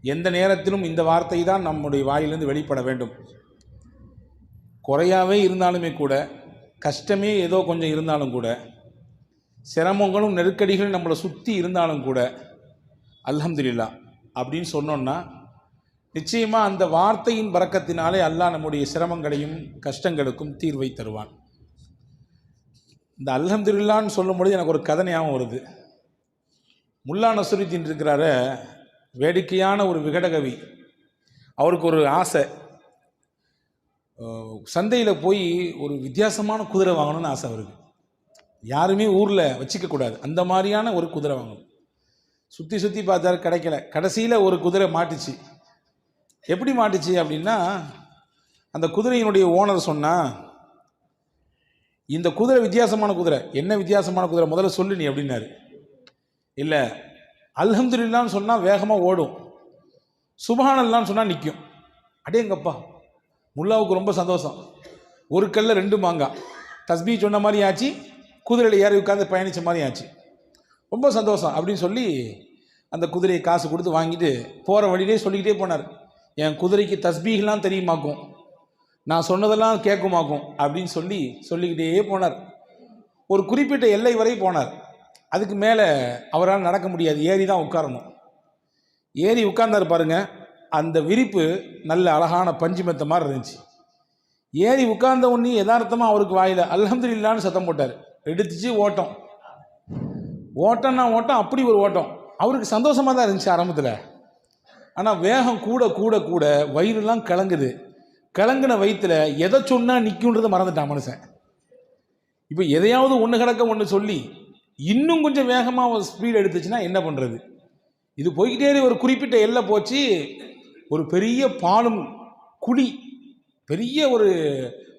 எந்த நேரத்திலும் இந்த வார்த்தை தான் நம்முடைய வாயிலிருந்து வெளிப்பட வேண்டும். குறையாவே இருந்தாலுமே கூட, கஷ்டமே ஏதோ கொஞ்சம் இருந்தாலும் கூட, சிரமங்களும் நெருக்கடிகளும் நம்மளை சுற்றி இருந்தாலும் கூட, அல்ஹம்துலில்லாஹ் அப்படின்னு சொன்னோன்னா நிச்சயமாக அந்த வார்த்தையின் பரக்கத்தினாலே அல்லாஹ் நம்முடைய சிரமங்களையும் கஷ்டங்களுக்கும் தீர்வை தருவான். இந்த அல்ஹம்துலில்லாஹ்னு சொல்லும்பொழுது எனக்கு ஒரு கதை ஞாபகம் வருது. முல்லா நஸ்ருதீன் இருக்கிறார, வேடிக்கையான ஒரு விகடகவி. அவருக்கு ஒரு ஆசை, சந்தையில் போய் ஒரு வித்தியாசமான குதிரை வாங்கணும்னு ஆசை அவருக்கு. யாருமே ஊரில் வச்சுக்கக்கூடாது, அந்த மாதிரியான ஒரு குதிரை வாங்கணும். சுற்றி சுற்றி பார்த்தாரு, கிடைக்கல. கடைசியில் ஒரு குதிரை மாட்டுச்சு. எப்படி மாட்டுச்சு அப்படின்னா, அந்த குதிரையினுடைய ஓனர் சொன்னால், இந்த குதிரை வித்தியாசமான குதிரை. என்ன வித்தியாசமான குதிரை முதல்ல சொல்லு நீ அப்படின்னாரு. இல்லை, அல்ஹம்துலில்லாஹ்னு சொன்னால் வேகமாக ஓடும், சுப்ஹானல்லாஹ்னு சொன்னால் நிற்கும். அடேங்கப்பா, முல்லாவுக்கு ரொம்ப சந்தோஷம். ஒரு கல்ல ரெண்டு மாங்காய், தஸ்பீ சொன்ன மாதிரி ஆச்சு, குதிரையில் ஏறி உட்காந்து பயணித்த மாதிரி ஆச்சு. ரொம்ப சந்தோஷம் அப்படின்னு சொல்லி அந்த குதிரையை காசு கொடுத்து வாங்கிட்டு போகிற வழியிலே சொல்லிக்கிட்டே போனார், என் குதிரைக்கு தஸ்பீஹ்லாம் தெரியுமாக்கும், நான் சொன்னதெல்லாம் கேட்குமாக்கும் அப்படின்னு சொல்லிக்கிட்டே போனார். ஒரு குறிப்பிட்ட எல்லை வரை போனார். அதுக்கு மேலே அவரால் நடக்க முடியாது, ஏறி தான் உட்காரணும். ஏறி உட்கார்ந்தார் பாருங்க, அந்த விரிப்பு நல்ல அழகான பஞ்சு மெத்த மாதிரி இருந்துச்சு. ஏறி உட்கார்ந்த உடனே யதார்த்தமாக அவருக்கு வாயில் அல்ஹம்துலில்லாஹ்னு சத்தம் போட்டார். எடுத்துச்சு ஓட்டம். ஓட்டம்னா ஓட்டம், அப்படி ஒரு ஓட்டம். அவருக்கு சந்தோஷமாக தான் இருந்துச்சு ஆரம்பத்தில். ஆனால் வேகம் கூட கூட கூட வயிறுலாம் கலங்குது. கலங்கின வயிற்றுல எதை சொன்னால் நிற்குன்றதை மறந்துட்டான் மனுஷன். இப்போ எதையாவது ஒன்று கிடக்க ஒன்று சொல்லி இன்னும் கொஞ்சம் வேகமாக ஒரு ஸ்பீடு எடுத்துச்சுன்னா என்ன பண்ணுறது? இது போய்கிட்டே ஒரு குறிப்பிட்ட எல்லை போச்சு. ஒரு பெரிய பாலும் குழி, பெரிய ஒரு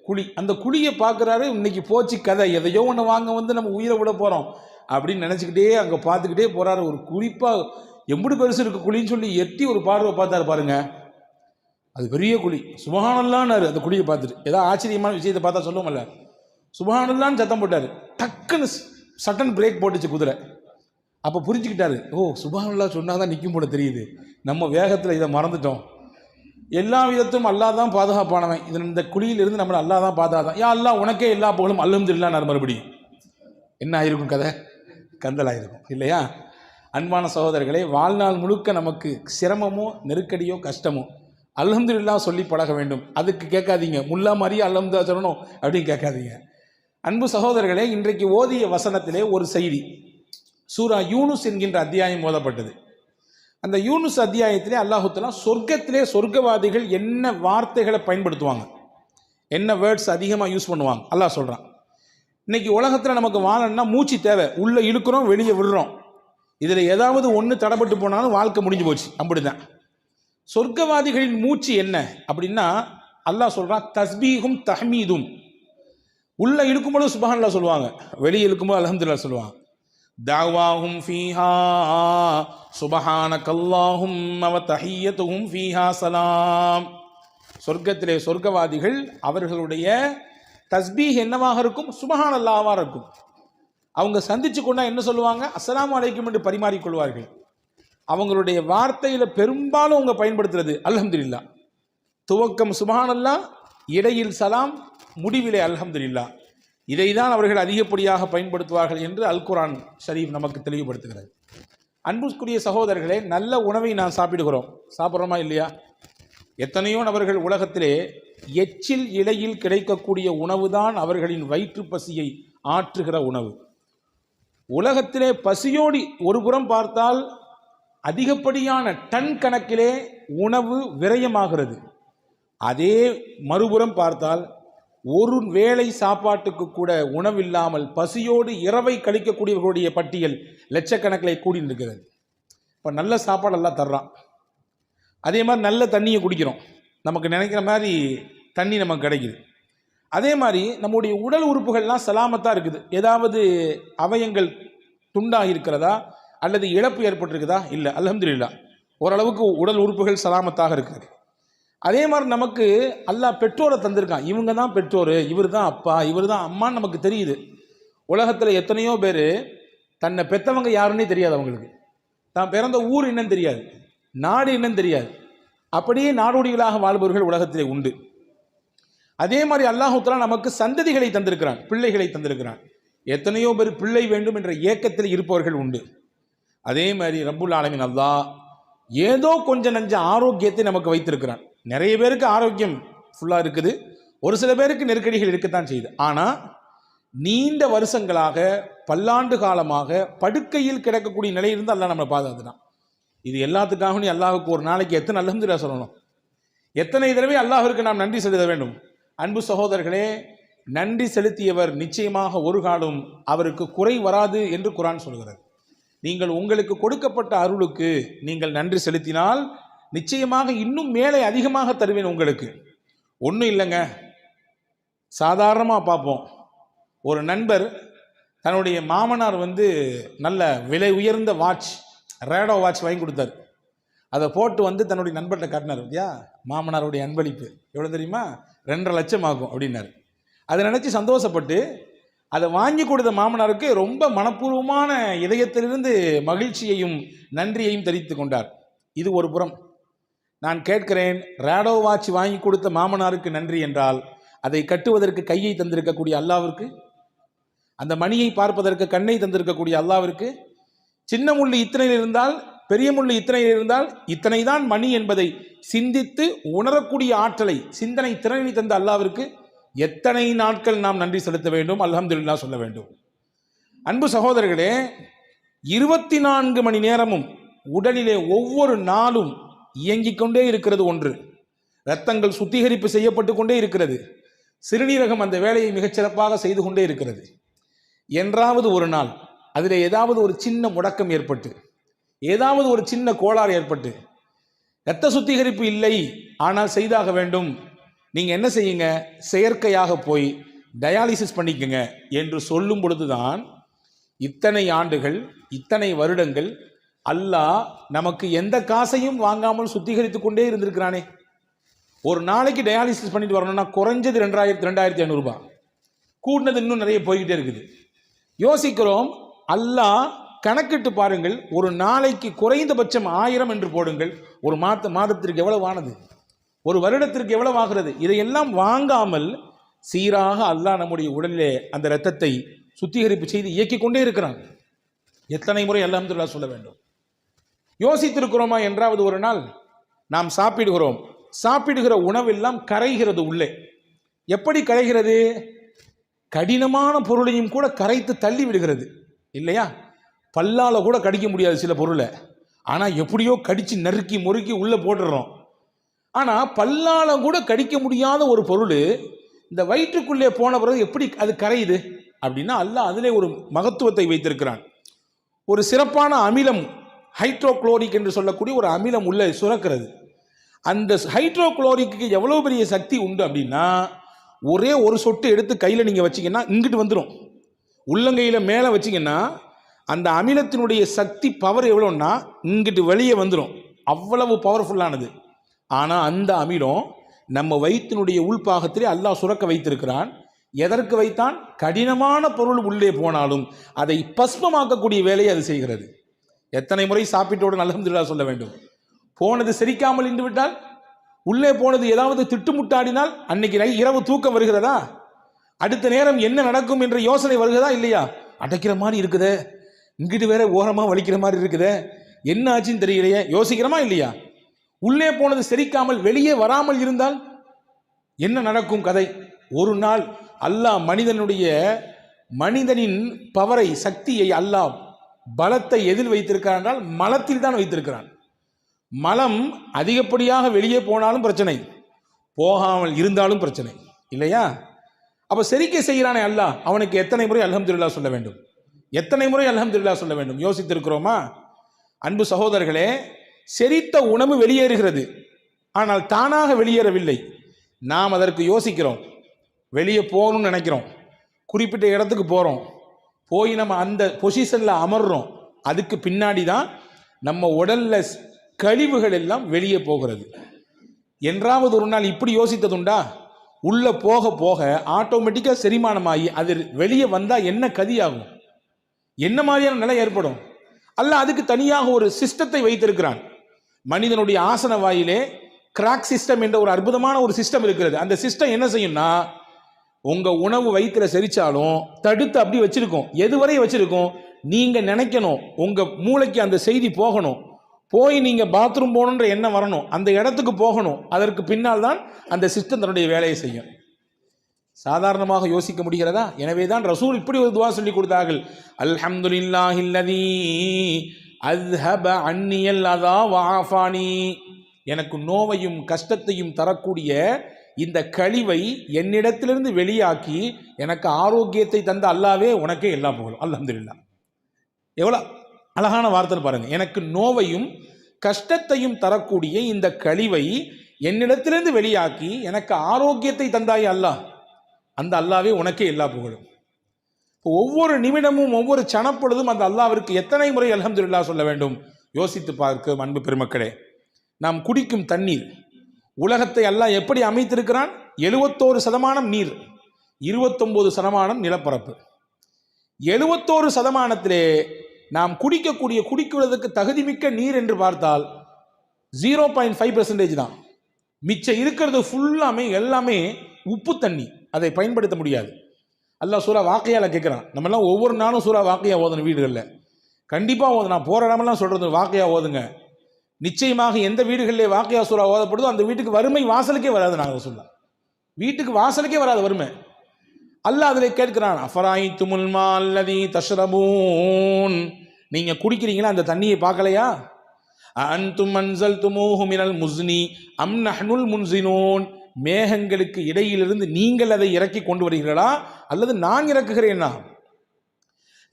குழி. அந்த குழியை பார்க்குறாரு. இன்னைக்கு போச்சு கதை, எதையோ ஒன்று வாங்க வந்து நம்ம உயிரை விட போகிறோம் அப்படின்னு நினச்சிக்கிட்டே அங்கே பார்த்துக்கிட்டே போகிறாரு. ஒரு குறிப்பாக எம்புடு பெருசு இருக்கு குழின்னு சொல்லி எட்டி ஒரு பார்வை பார்த்தாரு பாருங்க. அது பெரிய குழி. சுப்ஹானல்லாஹ்னாரு அந்த குழியை பார்த்துட்டு. ஏதாவது ஆச்சரியமான விஷயத்தை பார்த்தா சொல்லுவோம்ல, சுப்ஹானல்லாஹ்னு சத்தம் போட்டார். டக்குன்னு சட்டன் பிரேக் போட்டுச்சு குதிரை. அப்போ புரிஞ்சுக்கிட்டாரு, ஓ சுப்ஹானல்லாஹ் சொன்னால் தான் நிற்கும் போல தெரியுது, நம்ம வேகத்தில் இதை மறந்துட்டோம். எல்லா விதத்தும் அல்லாஹ் தான் பாதுகாப்பானவன். இந்த குழியிலிருந்து நம்மளை அல்லாஹ் தான் பாதுகாத்தான். யா அல்லாஹ் உனக்கே எல்லா புகழும், அல்ஹம்துலில்லாஹ். மறுபடியும் என்ன ஆயிருக்கும் கதை? கந்தலாயிருக்கும் இல்லையா? அன்பான சகோதரர்களே, வாழ்நாள் முழுக்க நமக்கு சிரமமோ நெருக்கடியோ கஷ்டமோ அல்ஹம்துலில்லாஹ் சொல்லி பழக வேண்டும். அதுக்கு கேட்காதீங்க முல்லா மாதிரி அல்ஹம்துலில்லாஹ் சொல்லணும் அப்படின்னு கேட்காதீங்க. அன்பு சகோதரர்களே, இன்றைக்கு ஓதிய வசனத்திலே ஒரு செய்தி. சூரா யூனுஸ் என்கின்ற அத்தியாயம் ஓதப்பட்டது. அந்த யூனுஸ் அத்தியாயத்திலே அல்லாஹ் தஆலா சொர்க்கத்திலே சொர்க்கவாதிகள் என்ன வார்த்தைகளை பயன்படுத்துவாங்க, என்ன வேர்ட்ஸ் அதிகமாக யூஸ் பண்ணுவாங்க அல்லாஹ் சொல்கிறான். இன்னைக்கு உலகத்தில் நமக்கு வாழணும்னா மூச்சு தேவை. உள்ளே இழுக்கிறோம், வெளியே விடுறோம். இதில் ஏதாவது ஒன்று தடைப்பட்டு போனாலும் வாழ்க்கை முடிஞ்சு போச்சு. அப்படிதான் சொர்க்கவாதிகளின் மூச்சு என்ன அப்படின்னா, அல்லாஹ் சொல்கிறான் தஸ்பீஹும் தஹ்மீதும். உள்ளே இழுக்கும்போது சுப்ஹானல்லாஹ் சொல்லுவாங்க, வெளியே இழுக்கும்போது அல்ஹம்துலில்லாஹ் சொல்லுவாங்க. தாவாஹும் ஃபீஹா சுப்ஹானக்கல்லாஹும்ம வ தஹிய்யத்துஹும் ஃபீஹா சலாம். சொர்க்கத்திலே சொர்க்கவாதிகள் அவர்களுடைய தஸ்பீஹ் என்னவாக இருக்கும்? சுப்ஹானல்லாஹ்வாக இருக்கும். அவங்க சந்திச்சு கொண்டா என்ன சொல்லுவாங்க? அஸ்ஸலாமு அலைக்கும் என்று பரிமாறிக்கொள்வார்கள். அவங்களுடைய வார்த்தையில் பெரும்பாலும் அவங்க பயன்படுத்துறது அல்ஹம்துலில்லாஹ். துவக்கம் சுப்ஹானல்லாஹ், இடையில் சலாம், முடிவிலே அல்ஹம்துலில்லாஹ். இதை தான் அவர்கள் அதிகப்படியாக பயன்படுத்துவார்கள் என்று அல் குர்ஆன் ஷரீஃப் நமக்கு தெளிவுபடுத்துகிறது. அன்புக்குரிய சகோதரர்களே, நல்ல உணவை நாம் சாப்பிட்றோமா இல்லையா? எத்தனையோ நபர்கள் உலகத்திலே எச்சில் இலையில் கிடைக்கக்கூடிய உணவு தான் அவர்களின் வயிற்று பசியை ஆற்றுகிற உணவு. உலகத்திலே பசியோடி ஒரு புறம் பார்த்தால் அதிகப்படியான டன் கணக்கிலே உணவு விரயமாகிறது. அதே மறுபுறம் பார்த்தால் ஒரு வேளை சாப்பாட்டுக்கு கூட உணவில்லாமல் பசியோடு இரவை கழிக்கக்கூடியவர்களுடைய பட்டியல் லட்சக்கணக்கில் கூடி இருக்கிறது. இப்போ நல்ல சாப்பாடெல்லாம் தர்றான், அதே மாதிரி நல்ல தண்ணியை குடிக்கிறோம், நமக்கு நினைக்கிற மாதிரி தண்ணி நமக்கு கிடைக்குது. அதே மாதிரி நம்முடைய உடல் உறுப்புகள்லாம் சலாமத்தாக இருக்குது. ஏதாவது அவயங்கள் துண்டாக இருக்கிறதா அல்லது இழப்பு ஏற்பட்டிருக்குதா? இல்லை, அல்ஹம்துலில்லாஹ் ஓரளவுக்கு உடல் உறுப்புகள் சலாமத்தாக இருக்குது. அதே மாதிரி நமக்கு அல்லாஹ் பெற்றோரை தந்திருக்கான். இவங்க தான் பெற்றோர், இவர் தான் அப்பா, இவர் தான் அம்மான்னு நமக்கு தெரியுது. உலகத்தில் எத்தனையோ பேர் தன்னை பெற்றவங்க யாருன்னே தெரியாது, அவங்களுக்கு தான் பிறந்த ஊர் என்னன்னு தெரியாது. நாடு என்னன்னு தெரியாது. அப்படியே நாடோடிகளாக வாழ்பவர்கள் உலகத்திலே உண்டு. அதே மாதிரி அல்லாஹ் தஆலா நமக்கு சந்ததிகளை தந்திருக்கிறான், பிள்ளைகளை தந்திருக்கிறான். எத்தனையோ பேர் பிள்ளை வேண்டும் என்ற ஏக்கத்தில் இருப்பவர்கள் உண்டு. அதே மாதிரி ரப்புல் ஆலமீன் அல்லாஹ் ஏதோ கொஞ்சம் நஞ்ச ஆரோக்கியத்தை நமக்கு வைத்திருக்கிறான். நிறைய பேருக்கு ஆரோக்கியம் ஃபுல்லாக இருக்குது, ஒரு சில பேருக்கு நெருக்கடிகள் இருக்கத்தான் செய்யுது. ஆனால் நீண்ட வருஷங்களாக பல்லாண்டு காலமாக படுக்கையில் கிடக்கக்கூடிய நிலையிலிருந்து அல்லாஹ் நம்மளை பாதுகாத்துட்டான். இது எல்லாத்துக்காகவும் நீ அல்லாஹுக்கு ஒரு நாளைக்கு எத்தனை அல்ஹம்துலில்லாஹ் சொல்லணும், எத்தனை தடவை அல்லாஹ்விற்கு நாம் நன்றி செலுத்த வேண்டும். அன்பு சகோதரர்களே, நன்றி செலுத்தியவர் நிச்சயமாக ஒரு காலம் அவருக்கு குறை வராது என்று குர்ஆன் சொல்கிறது. நீங்கள் உங்களுக்கு கொடுக்கப்பட்ட அருளுக்கு நீங்கள் நன்றி செலுத்தினால் நிச்சயமாக இன்னும் மேலே அதிகமாக தருவேன் உங்களுக்கு. ஒன்றும் இல்லைங்க, சாதாரணமாக பார்ப்போம். ஒரு நண்பர் தன்னுடைய மாமனார் நல்ல விலை உயர்ந்த வாட்ச், ரேடோ வாட்ச் வாங்கி கொடுத்தார். அதை போட்டு தன்னுடைய நண்பர்கிட்ட காட்டினார். இல்லையா, மாமனாருடைய அன்பளிப்பு எவ்வளோ தெரியுமா, 2.5 லட்சம் ஆகும் அப்படின்னாரு. அதை நினச்சி சந்தோஷப்பட்டு அதை வாங்கி கொடுத்த மாமனாருக்கு ரொம்ப மனப்பூர்வமான இதயத்திலிருந்து மகிழ்ச்சியையும் நன்றியையும் தெரிவித்து கொண்டார். இது ஒரு புறம். நான் கேட்கிறேன், ரேடோ வாட்ச் வாங்கி கொடுத்த மாமனாருக்கு நன்றி என்றால் அதை கட்டுவதற்கு கையை தந்திருக்கக்கூடிய அல்லாவிற்கு, அந்த மணியை பார்ப்பதற்கு கண்ணை தந்திருக்கக்கூடிய அல்லாவிற்கு, சின்ன முள்ளு இத்தனையில் இருந்தால் பெரிய முள்ளு இத்தனையில் இருந்தால் இத்தனை தான் மணி என்பதை சிந்தித்து உணரக்கூடிய ஆற்றலை, சிந்தனை திறனை தந்த அல்லாவிற்கு எத்தனை நாட்கள் நாம் நன்றி செலுத்த வேண்டும், அல்ஹம்துலில்லாஹ் சொல்ல வேண்டும். அன்பு சகோதரர்களே, 24 மணி நேரமும் உடலிலே ஒவ்வொரு நாளும் இயங்கிக் கொண்டே இருக்கிறது ஒன்று. இரத்தங்கள் சுத்திகரிப்பு செய்யப்பட்டு கொண்டே இருக்கிறது. சிறுநீரகம் அந்த வேலையை மிகச்சிறப்பாக செய்து கொண்டே இருக்கிறது. என்றாவது ஒரு நாள் அதில் ஏதாவது ஒரு சின்ன முடக்கம் ஏற்பட்டு, ஏதாவது ஒரு சின்ன கோளாறு ஏற்பட்டு, இரத்த சுத்திகரிப்பு இல்லை ஆனால் செய்தாக வேண்டும், நீங்கள் என்ன செய்யுங்க, செயற்கையாக போய் டயாலிசிஸ் பண்ணிக்கங்க என்று சொல்லும் பொழுதுதான் இத்தனை ஆண்டுகள், இத்தனை வருடங்கள் அல்லாஹ் நமக்கு எந்த காசையும் வாங்காமல் சுத்திகரித்து கொண்டே இருந்திருக்கிறானே. ஒரு நாளைக்கு டயாலிசிஸ் பண்ணிட்டு வரணும்னா குறைஞ்சது 2500 ரூபாய், கூடினது இன்னும் நிறைய போய்கிட்டே இருக்குது. யோசிக்கிறோம், அல்லாஹ் கணக்கிட்டு பாருங்கள், ஒரு நாளைக்கு குறைந்தபட்சம் 1000 என்று போடுங்கள், ஒரு மாதத்திற்கு எவ்வளவு ஆனது, ஒரு வருடத்திற்கு எவ்வளவு ஆகிறது. இதையெல்லாம் வாங்காமல் சீராக அல்லாஹ் நம்முடைய உடலிலே அந்த இரத்தத்தை சுத்திகரிப்பு செய்து இயக்கிக் கொண்டே இருக்கிறான். எத்தனை முறை அல்ஹம்துலில்லாஹ் சொல்ல வேண்டும். யோசித்திருக்கிறோமா? என்றாவது ஒரு நாள் நாம் சாப்பிடுகிறோம், சாப்பிடுகிற உணவெல்லாம் கரைகிறது உள்ளே. எப்படி கரைகிறது? கடினமான பொருளையும் கூட கரைத்து தள்ளி விடுகிறது இல்லையா? பல்லால கூட கடிக்க முடியாது சில பொருளை, ஆனால் எப்படியோ கடிச்சு நறுக்கி முறுக்கி உள்ளே போட்டுடுறோம். ஆனால் பல்லால கூட கடிக்க முடியாத ஒரு பொருள் இந்த வயிற்றுக்குள்ளே போன பிறகு எப்படி அது கரையுது அப்படின்னா, அல்லாஹ் அதிலே ஒரு மகத்துவத்தை வைத்திருக்கிறான். ஒரு சிறப்பான அமிலம், ஹைட்ரோக்ளோரிக் என்று சொல்லக்கூடிய ஒரு அமிலம் உள்ளே சுரக்கிறது. அந்த ஹைட்ரோக்ளோரிக்கு எவ்வளோ பெரிய சக்தி உண்டு அப்படின்னா, ஒரே ஒரு சொட்டு எடுத்து கையில் நீங்கள் வச்சிங்கன்னா இங்கிட்டு வந்துடும். உள்ளங்கையில் மேலே வச்சிங்கன்னா அந்த அமிலத்தினுடைய சக்தி பவர் எவ்வளோன்னா இங்கிட்டு வெளியே வந்துடும். அவ்வளவு பவர்ஃபுல்லானது. ஆனால் அந்த அமிலம் நம்ம வயிற்றினுடைய உள்பாகத்திலே அல்லாஹ் சுரக்க வைத்திருக்கிறான். எதற்கு வைத்தான்? கடினமான பொருள் உள்ளே போனாலும் அதை பஸ்மமாக்கக்கூடிய வேலையை அது செய்கிறது. எத்தனை முறை சாப்பிட்டோடு அல்ஹம்துலில்லாஹ் சொல்ல வேண்டும். போனது செரிக்காமல் இருந்து விட்டால், உள்ளே போனது ஏதாவது திட்டுமுட்டாடினால் அன்னைக்கு இரவு தூக்கம் வருகிறதா? அடுத்த நேரம் என்ன நடக்கும் என்ற யோசனை வருகிறதா இல்லையா? அடைக்கிற மாதிரி இருக்குதே, இங்கிட்டு வேற ஓரமாக வலிக்கிற மாதிரி இருக்குதே, என்ன ஆச்சுன்னு தெரியலையே, யோசிக்கிறோமா இல்லையா? உள்ளே போனது செரிக்காமல் வெளியே வராமல் இருந்தால் என்ன நடக்கும் கதை? ஒரு நாள் அல்லாஹ் மனிதனின் பவரை, சக்தியை, அல்லாஹ் பலத்தை எதில் வைத்திருக்கிறான் என்றால் மலத்தில் தான் வைத்திருக்கிறான். மலம் அதிகப்படியாக வெளியே போனாலும் பிரச்சனை, போகாமல் இருந்தாலும் பிரச்சனை இல்லையா? அப்போ செரிக்கை செய்கிறானே அல்லாஹ், அவனுக்கு எத்தனை முறை அல்ஹம்துலில்லாஹ் சொல்ல வேண்டும், எத்தனை முறை அல்ஹம்துலில்லாஹ் சொல்ல வேண்டும்? யோசித்திருக்கிறோமா? அன்பு சகோதரர்களே, செரித்த உணவு வெளியேறுகிறது, ஆனால் தானாக வெளியேறவில்லை. நாம் அதற்கு யோசிக்கிறோம், வெளியே போகணும்னு நினைக்கிறோம், குறிப்பிட்ட இடத்துக்கு போகிறோம், போய் நம்ம அந்த பொசிஷனில் அமர்றோம். அதுக்கு பின்னாடி தான் நம்ம உடலில் கழிவுகள் எல்லாம் வெளியே போகிறது. என்றாவது ஒரு நாள் இப்படி யோசித்ததுண்டா? உள்ளே போக போக ஆட்டோமேட்டிக்காக செரிமானமாகி அது வெளியே வந்தால் என்ன கதியாகும், என்ன மாதிரியான நிலை ஏற்படும்? அல்ல அதுக்கு தனியாக ஒரு சிஸ்டத்தை வைத்திருக்கிறான். மனிதனுடைய ஆசன வாயிலே கிராக் சிஸ்டம் என்ற ஒரு அற்புதமான ஒரு சிஸ்டம் இருக்கிறது. அந்த சிஸ்டம் என்ன செய்யும்னா, உங்க உணவு வயிற்றுல செரிச்சாலும் தடுத்து அப்படி வச்சிருக்கோம். எதுவரை வச்சிருக்கோம்? நீங்க நினைக்கணும், உங்க மூளைக்கு அந்த செய்தி போகணும், போய் நீங்க பாத்ரூம் போகணுன்ற எண்ணம் வரணும், அந்த இடத்துக்கு போகணும். அதற்கு பின்னால் தான் அந்த சிஸ்டம் தன்னுடைய வேலையை செய்யும். சாதாரணமாக யோசிக்க முடிகிறதா? எனவே தான் ரசூல் இப்படி ஒரு துவா சொல்லி கொடுத்தார்கள். அல்ஹம்துலில்லாஹில்லதீ அஸ்ஹப அன்னியல் அதா வஆஃபானி. எனக்கு நோவையும் கஷ்டத்தையும் தரக்கூடிய இந்த கழிவை என்னிடத்திலிருந்து வெளியாக்கி எனக்கு ஆரோக்கியத்தை தந்த அல்லாவே உனக்கே எல்லா புகழும். அல்ஹம்துலில்லாஹ். எவ்வளோ அழகான வார்த்தை பாருங்க. எனக்கு நோவையும் கஷ்டத்தையும் தரக்கூடிய இந்த கழிவை என்னிடத்திலிருந்து வெளியாக்கி எனக்கு ஆரோக்கியத்தை தந்தாய் அல்லாஹ், அந்த அல்லாவே உனக்கே எல்லா புகழும். ஒவ்வொரு நிமிடமும் ஒவ்வொரு சனப்பொழுதும் அந்த அல்லாவிற்கு எத்தனை முறை அல்ஹம்துலில்லாஹ் சொல்ல வேண்டும்? யோசித்து பார்க்க அன்பு பெருமக்களே. நாம் குடிக்கும் தண்ணீர், உலகத்தை அல்லாஹ் எப்படி அமைத்திருக்கிறான்? 71% நீர், 29% நிலப்பரப்பு. 71%-த்திலே நாம் குடிக்குவதற்கு தகுதிமிக்க நீர் என்று பார்த்தால் 0.5% தான். மிச்சம் இருக்கிறது ஃபுல்லாமே எல்லாமே உப்பு தண்ணி, அதை பயன்படுத்த முடியாது. அல்லாஹ் சூரா வாக்கையால கேட்குறான். நம்மெல்லாம் ஒவ்வொரு நாளும் சூரா வாக்கையா ஓதணும் வீடுகளில், கண்டிப்பாக ஓதணும். நான் போகிற இடமெல்லாம் சொல்கிறது வாக்கையா ஓதுங்க. நிச்சயமாக எந்த வீடுகளிலே வாக்கையா சூரா ஓதப்படுதோ அந்த வீட்டுக்கு வறுமை வாசலுக்கே வராது. நாங்கள் சொல்ல வீட்டுக்கு வாசலுக்கே வராது வறுமை. அல்லாஹ் அதில் கேட்கிறான், அஃபராயித்துமுல் மா அல்லதீ தஷ்ரபூன். நீங்கள் குடிக்கிறீங்களா அந்த தண்ணியை பார்க்கலையா? அன்தும் அன்ஸல்துமூஹு மினல் முஸ்னி அம் நஹ்னுல் முன்ஸினூன். மேகங்களுக்கு இடையிலிருந்து நீங்கள் அதை இறக்கி கொண்டு வருகிறீர்களா அல்லது நான் இறக்குகிறேனா?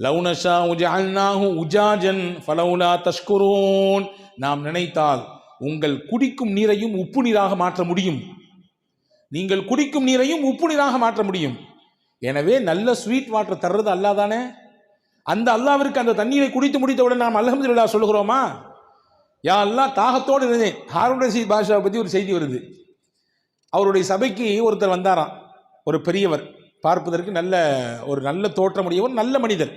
லவ் நஷாஉ ஜஅல்நாஹு உஜாஜன் ஃபலௌலா தஷ்குரூன். நாம் நினைத்தால் உங்கள் குடிக்கும் நீரையும் உப்பு நீராக மாற்ற முடியும். நீங்கள் குடிக்கும் நீரையும் உப்பு நீராக மாற்ற முடியும். எனவே நல்ல ஸ்வீட் வாட்டர் தர்றது அல்லாஹ் தானே. அந்த அல்லாஹ்விற்கு அந்த தண்ணீரை குடித்து முடித்தவுடன் நாம் அல்ஹம்துலில்லாஹ் சொல்கிறோமா? யா அல்லாஹ், தாகத்தோடு இருந்தேன். ஹாரூன் ரஷீத் பாஷாவை பற்றி ஒரு செய்தி வருது. அவருடைய சபைக்கு ஒருத்தர் வந்தாராம், ஒரு பெரியவர், பார்ப்பதற்கு நல்ல தோற்றமுடையவர், நல்ல மனிதர்.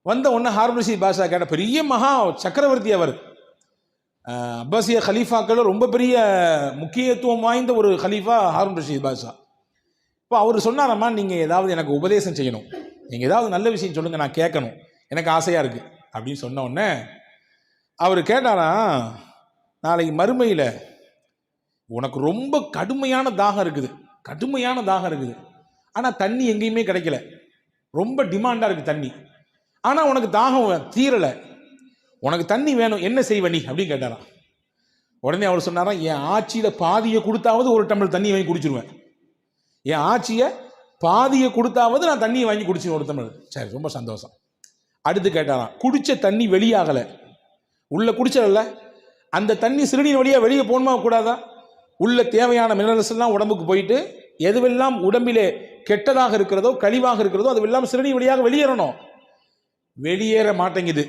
வந்த உடனே ஹாரூன் ரஷீத் பாஷா கேட்ட, பெரிய மகா சக்கரவர்த்தி அவர், அப்பாசிய ஹலீஃபாக்கள் ரொம்ப பெரிய முக்கியத்துவம் வாய்ந்த ஒரு ஹலீஃபா ஹாரூன் ரஷீத் பாஷா. இப்போ அவர் சொன்னாரம்மா, நீங்கள் ஏதாவது எனக்கு உபதேசம் செய்யணும், நீங்கள் ஏதாவது நல்ல விஷயம் சொல்லுங்கள், நான் கேட்கணும், எனக்கு ஆசையாக இருக்குது அப்படின்னு சொன்ன உடனே அவர் கேட்டாராம், நாளைக்கு மறுமையில் உனக்கு ரொம்ப கடுமையான தாகம் இருக்குது, ஆனால் தண்ணி எங்கேயுமே கிடைக்கல, ரொம்ப டிமாண்டாக இருக்குது தண்ணி, ஆனால் உனக்கு தாகம் தீரலை, உனக்கு தண்ணி வேணும், என்ன செய்வ நீ அப்படின்னு கேட்டாராம். உடனே அவர் சொன்னாராம், என் ஆட்சியில் பாதியை கொடுத்தாவது ஒரு டம்ளர் தண்ணி வாங்கி குடிச்சிருவேன், என் ஆட்சியை பாதியை கொடுத்தாவது நான் தண்ணியை வாங்கி குடிச்சிருவேன் ஒரு டம்ளர். சரி, ரொம்ப சந்தோஷம். அடுத்து கேட்டாராம், குடித்த தண்ணி வெளியாகலை, உள்ள குடிச்சதில்ல, அந்த தண்ணி சிறுநீர் வழியாக வெளியே போகணுமா கூடாதா? உள்ள தேவையான மினரல்ஸ் எல்லாம் உடம்புக்கு போயிட்டு எதுவெல்லாம் உடம்பிலே கெட்டதாக இருக்கிறதோ கழிவாக இருக்கிறதோ அதுவெல்லாம் சிறுநீர் வழியாக வெளியேறணும், வெளியேற மாட்டேங்குது,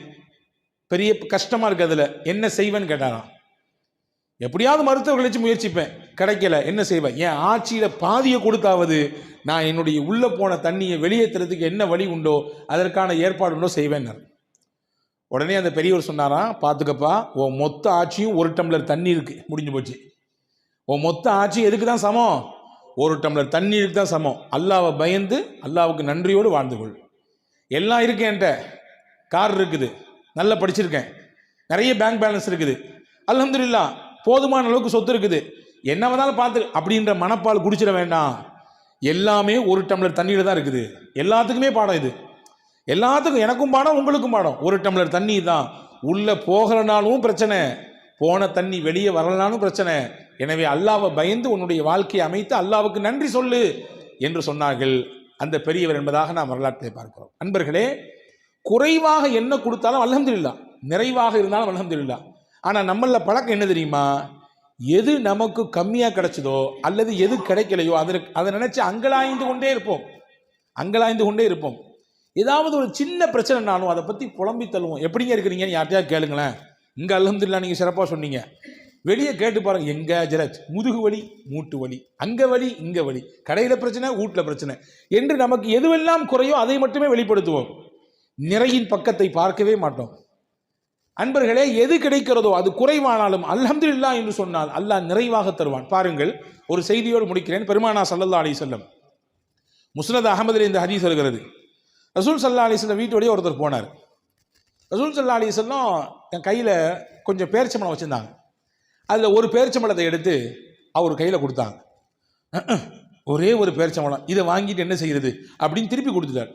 பெரிய கஷ்டமா இருக்கு, அதில் என்ன செய்வேன்னு கேட்டாராம். எப்படியாவது மருத்துவர்கள் வச்சு முயற்சிப்பேன், கிடைக்கல, என்ன செய்வேன்? என் ஆட்சியில பாதியை கொடுத்தாவது நான் என்னுடைய உள்ள போன தண்ணியை வெளியேற்றுறதுக்கு என்ன வழி உண்டோ அதற்கான ஏற்பாடு உண்டோ செய்வேன். உடனே அந்த பெரியவர் சொன்னாராம், பார்த்துக்கப்பா, உன் மொத்த ஆட்சியும் ஒரு டம்ளர் தண்ணி இருக்கு, முடிஞ்சு போச்சு. உன் மொத்த ஆட்சி எதுக்கு தான் சமம்? ஒரு டம்ளர் தண்ணீருக்கு தான் சமம். அல்லாவை பயந்து அல்லாவுக்கு நன்றியோடு வாழ்ந்து கொள். எல்லாம் இருக்கு, என்கிட்ட கார் இருக்குது, நல்லா படிச்சிருக்கேன், நிறைய பேங்க் பேலன்ஸ் இருக்குது, அல்ஹம்துலில்லாஹ் போதுமான அளவுக்கு சொத்து இருக்குது, என்ன வேணாலும் பார்த்து அப்படின்ற மனப்பால் குடிச்சிட வேண்டாம். எல்லாமே ஒரு டம்ளர் தண்ணீர் தான் இருக்குது. எல்லாத்துக்குமே பாடம் இது, எல்லாத்துக்கும், எனக்கும் பாடம் உங்களுக்கும் பாடம். ஒரு டம்ளர் தண்ணி தான், உள்ள போகலனாலும் பிரச்சனை, போன தண்ணி வெளியே வரலனாலும் பிரச்சனை. எனவே அல்லாவை பயந்து உன்னுடைய வாழ்க்கையை அமைத்து அல்லாவுக்கு நன்றி சொல்லு என்று சொன்னார்கள் அந்த பெரியவர் என்பதாக நாம் வரலாற்றை பார்க்கிறோம். அன்பர்களே, குறைவாக என்ன கொடுத்தாலும் அல்ஹம்துலில்லாஹ், நிறைவாக இருந்தாலும் அல்ஹம்துலில்லாஹ். ஆனால் நம்மள பழக்கம் என்ன தெரியுமா? எது நமக்கு கம்மியாக கிடைச்சதோ அல்லது எது கிடைக்கலையோ அதை நினைச்சு அங்கலாய்ந்து கொண்டே இருப்போம். ஏதாவது ஒரு சின்ன பிரச்சனைனாலும் அதை பற்றி புலம்பி தள்ளுவோம். எப்படிங்க இருக்கிறீங்கன்னு யார்ட்டையா கேளுங்களேன். இங்கே அல்ஹம்துலில்லாஹ் நீங்கள் சிறப்பாக சொன்னீங்க, வெளியே கேட்டு பாருங்க, எங்க ஜரத், முதுகு வலி, மூட்டு வலி, அங்க வலி, இங்க வலி, கடையில பிரச்சனை, வீட்டில் பிரச்சனை என்று நமக்கு எதுவெல்லாம் குறையோ அதை மட்டுமே வெளிப்படுத்துவோம். நிறையின் பக்கத்தை பார்க்கவே மாட்டோம். அன்பர்களே, எது கிடைக்கிறதோ அது குறைவானாலும் அல்ஹம்துலில்லாஹ் என்று சொன்னால் அல்லாஹ் நிறைவாக தருவான். பாருங்கள், ஒரு செய்தியோடு முடிக்கிறேன். பெருமானா ஸல்லல்லாஹு அலைஹி வஸல்லம் முஸ்னத் அஹமதில் இந்த ஹதீஸ் வருகிறது. ரசூல் ஸல்லல்லாஹு அலைஹி வஸல்லம் வீட்டோடய ஒருத்தர் போனார். ரசூல் ஸல்லல்லாஹு அலைஹி வஸல்லம் என் கையில் கொஞ்சம் பேரிச்சம்பழம் வச்சுருந்தாங்க. அதில் ஒரு பேரிச்சம்பழத்தை எடுத்து அவர் கையில் கொடுத்தாங்க. ஒரே ஒரு பேரிச்சம்பழம், இதை வாங்கிட்டு என்ன செய்கிறது அப்படின்னு திருப்பி கொடுத்துட்டார்.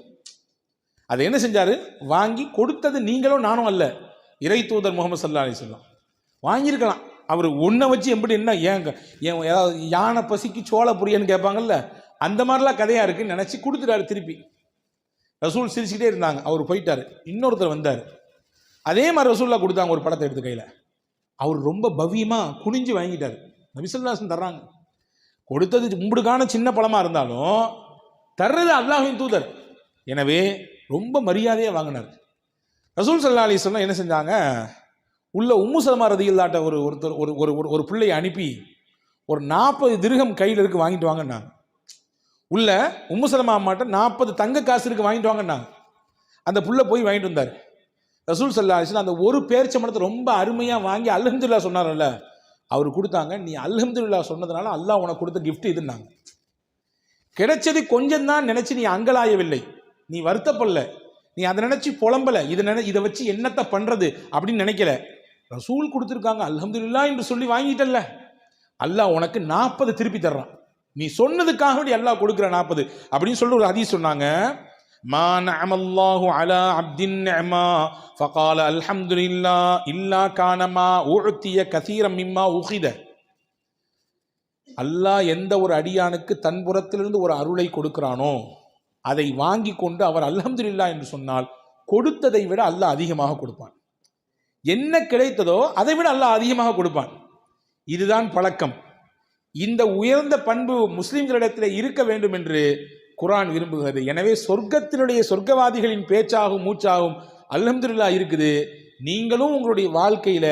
அதை என்ன செஞ்சார்? வாங்கி கொடுத்தது நீங்களும் நானும் அல்ல, இறை தூதர் முகமது ஸல்லல்லாஹு அலைஹி வஸல்லம். வாங்கியிருக்கலாம். அவர் ஒன்றை வச்சு எப்படி என்ன ஏங்க ஏதாவது யானை பசிக்கு சோள புரியன்னு கேட்பாங்கல்ல, அந்த மாதிரிலாம் கதையாக இருக்குன்னு நினச்சி கொடுத்துட்டாரு திருப்பி. ரசூல் சிரிச்சுக்கிட்டே இருந்தாங்க. அவர் போயிட்டார். இன்னொருத்தர் வந்தார். அதே மாதிரி ரசூல்லா கொடுத்தாங்க ஒரு பழத்தை எடுத்து கையில். அவர் ரொம்ப பவ்யமாக குனிஞ்சு வாங்கிட்டார். நபி ஸல்லல்லாஹு அலைஹி வஸல்லம் தர்றாங்க. கொடுத்தது உங்களுக்கான சின்ன பழமாக இருந்தாலும் தர்றது அல்லாஹ்வின் தூதர். எனவே ரொம்ப மரியாதையாக வாங்கினார். ரசூல் ஸல்லல்லாஹு அலைஹி வஸல்லம் என்ன செஞ்சாங்க? உள்ள உம்மு சலமா ரதியல்லாஹு ஒருத்தர் ஒரு பிள்ளையை அனுப்பி ஒரு 40 திர்ஹம் கையில் இருக்கு வாங்கிட்டு வாங்கினாங்க. உள்ள உம்மு சலமா அம்மாட்ட 40 தங்க காசு இருக்கு வாங்கிட்டு வாங்கினாங்க. அந்த புள்ள போய் வாங்கிட்டு வந்தார். ரசூல் ஸல்லல்லாஹு அலைஹி வஸல்லம் அந்த ஒரு பேரிச்சம்பழத்தை ரொம்ப அருமையாக வாங்கி அல்ஹம்துலில்லாஹ் சொன்னார்ல, அவர் கொடுத்தாங்க. நீ அல்ஹம்துலில்லாஹ் சொன்னதுனால அல்லாஹ் உனக்கு கொடுத்த கிஃப்ட் இதுன்னாங்க. கிடைச்சது கொஞ்சம் தான் நினைச்சு நீ அங்கலாயவில்லை, நீ வருத்தப்படல, நீ அதை நினைச்சு புலம்பல, இதை வச்சு என்னத்தை பண்றது அப்படின்னு நினைக்கல. ரசூல் கொடுத்துருக்காங்க அல்ஹம்துலில்லாஹ் என்று சொல்லி வாங்கிட்டல்ல, அல்லாஹ் உனக்கு 40 திருப்பி தர்றான். நீ சொன்னதுக்காக வேண்டி அல்லாஹ் கொடுக்குற 40 அப்படின்னு சொல்லி ஒரு ஹதீஸ் சொன்னாங்க. மா நஅமல்லாஹு அலா அப்தின் நிஅமா ஃபகால அல்ஹம்துலில்லாஹ் இல்லா கானமா உஅதிய கஸீரம் மிம்மா உகித. அல்லாஹ் எந்த ஒரு அடியானுக்கு தன் புறத்திலிருந்து ஒரு அருளை கொடுக்கிறானோ அதை வாங்கி கொண்டு அவர் அல்ஹம்துலில்லாஹ் என்று சொன்னால் கொடுத்ததை விட அல்லாஹ் அதிகமாக கொடுப்பான். என்ன கிடைத்ததோ அதை விட அல்லாஹ் அதிகமாக கொடுப்பான். இதுதான் பழக்கம். இந்த உயர்ந்த பண்பு முஸ்லிம்களிடத்தில் இருக்க வேண்டும் என்று குர்ஆன் விரும்புகிறது. எனவே சொர்க்கத்தினுடைய சொர்க்கவாதிகளின் பேச்சாகும் மூச்சாகும் அல்ஹம்துலில்லாஹ் இருக்குது. நீங்களும் உங்களுடைய வாழ்க்கையில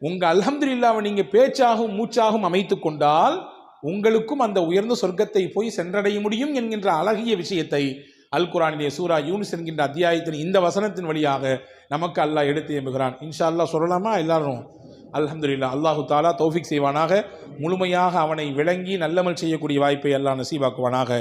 உங்க அல்ஹம்துலில்லாஹ்வை நீங்க பேச்சாகும் மூச்சாகும் அமைத்து கொண்டால் உங்களுக்கும் அந்த உயர்ந்த சொர்க்கத்தை போய் சென்றடைய முடியும் என்கின்ற அழகிய விஷயத்தை அல் குர்ஆனிலே சூரா யூனுஸ் என்கின்ற அத்தியாயத்தின் இந்த வசனத்தின் வழியாக நமக்கு அல்லாஹ் எடுத்து எம்புகிறான். இன்ஷா அல்லாஹ் சொல்லலாமா? எல்லாரும் அல்ஹம்துலில்லாஹ். அல்லாஹு தாலா தௌஃபீக் செய்வானாக. முழுமையாக அவனை விளங்கி நல்லமல் செய்யக்கூடிய வாய்ப்பை அல்லாஹ் நசீபாக்குவானாக.